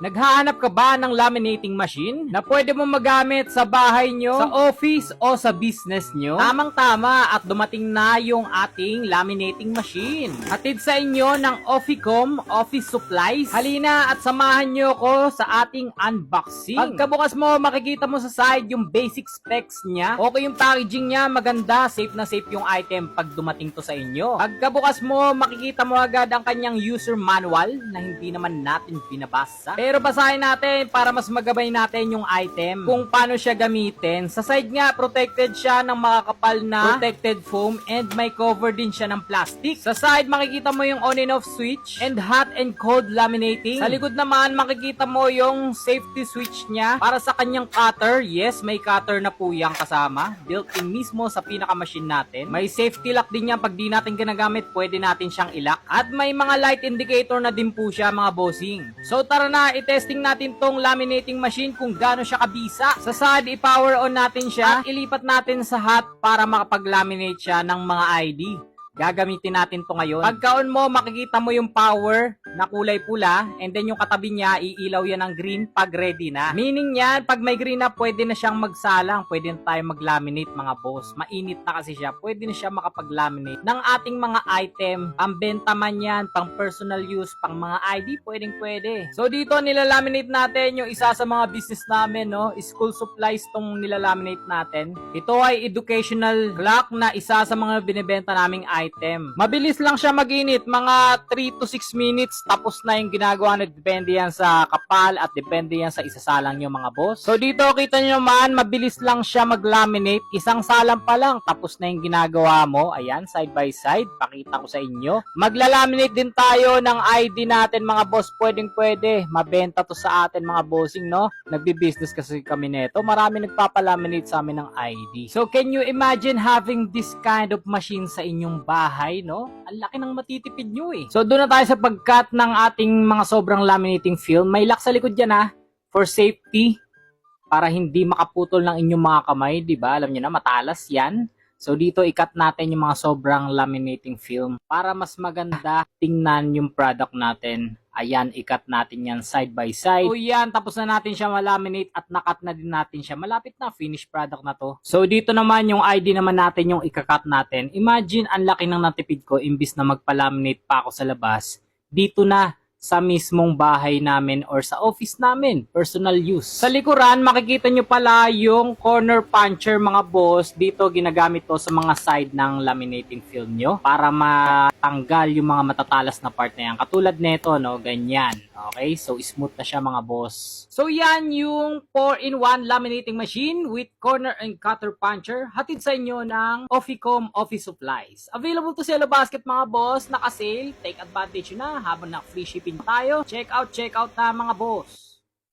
Naghahanap ka ba ng laminating machine na pwede mo magamit sa bahay nyo, sa office o sa business nyo? Tamang-tama at dumating na yung ating laminating machine. Hatid sa inyo ng Officom Office Supplies. Halina at samahan nyo ko sa ating unboxing. Pagkabukas mo, makikita mo sa side yung basic specs niya. Okay yung packaging niya, maganda, safe na safe yung item pag dumating to sa inyo. Pagkabukas mo, makikita mo agad ang kanyang user manual na hindi naman natin binabasa. Pero basahin natin para mas magabay natin yung item kung paano siya gamitin. Sa side nga, protected siya ng makakapal na protected foam and may cover din siya ng plastic. Sa side, makikita mo yung on and off switch and hot and cold laminating. Sa likod naman, makikita mo yung safety switch niya para sa kanyang cutter. Yes, may cutter na po yung kasama. Built-in mismo sa pinaka-machine natin. May safety lock din yan. Pag di natin ginagamit, pwede natin siyang ilock. At may mga light indicator na din po siya, mga bossing. So tara na, i-testing natin tong laminating machine kung gaano siya kabisa. Sa side, i-power on natin siya at ilipat natin sa hot para makapag-laminate siya ng mga ID. Gagamitin natin to ngayon. Pagka-on mo, makikita mo yung power na kulay pula and then yung katabi niya, iilaw yan ng green pag ready na. Meaning yan, pag may green na, pwede na siyang magsalang. Pwede na tayo mag-laminate, mga boss. Mainit na kasi siya. Pwede na siya makapag-laminate ng ating mga item. Pang benta man yan, pang personal use, pang mga ID, pwede. So dito, nilalaminate natin yung isa sa mga business namin, no? School supplies tong nilalaminate natin. Ito ay educational clock na isa sa mga binibenta naming item. Mabilis lang siya mag-init, mga 3 to 6 minutes tapos na yung ginagawa na. Depende yan sa kapal at depende yan sa isasalang nyo, mga boss. So dito kita nyo naman, mabilis lang siya mag-laminate. Isang salang pa lang tapos na yung ginagawa mo. Ayan, side by side, pakita ko sa inyo. Magla-laminate din tayo ng ID natin, mga boss. Pwede. Mabenta to sa atin, mga bossing, no? Nagbi-business kasi kami neto. Marami nagpapalaminate sa amin ng ID. So can you imagine having this kind of machine sa inyong bahay, no? Ang laki ng matitipid nyo eh. So doon na tayo sa pag-cut ng ating mga sobrang laminating film. May lock sa likod dyan, ha, for safety, para hindi makaputol ng inyong mga kamay, di ba? Alam niyo na, matalas yan. So dito i-cut natin yung mga sobrang laminating film para mas maganda tingnan yung product natin. Ayan, i-cut natin yan side by side. So yan, tapos na natin siya malaminate at nakat na din natin siya. Malapit na, finished product na to. So dito naman yung ID naman natin yung ika-cut natin. Imagine, ang laki ng natipid ko, imbis na magpalaminate pa ako sa labas. Dito na, sa mismong bahay namin or sa office namin, personal use. Sa likuran, makikita nyo pala yung corner puncher, mga boss. Dito ginagamit to sa mga side ng laminating film nyo para matanggal yung mga matatalas na part na yan. Katulad nito, no, ganyan. Okay, so smooth na siya, mga boss. So yan yung 4-in-1 laminating machine with corner and cutter puncher. Hatid sa inyo ng Officom Office Supplies. Available to sa Yellow Basket, mga boss. Naka-sale. Take advantage na habang na free shipping tayo. Check out na, mga boss.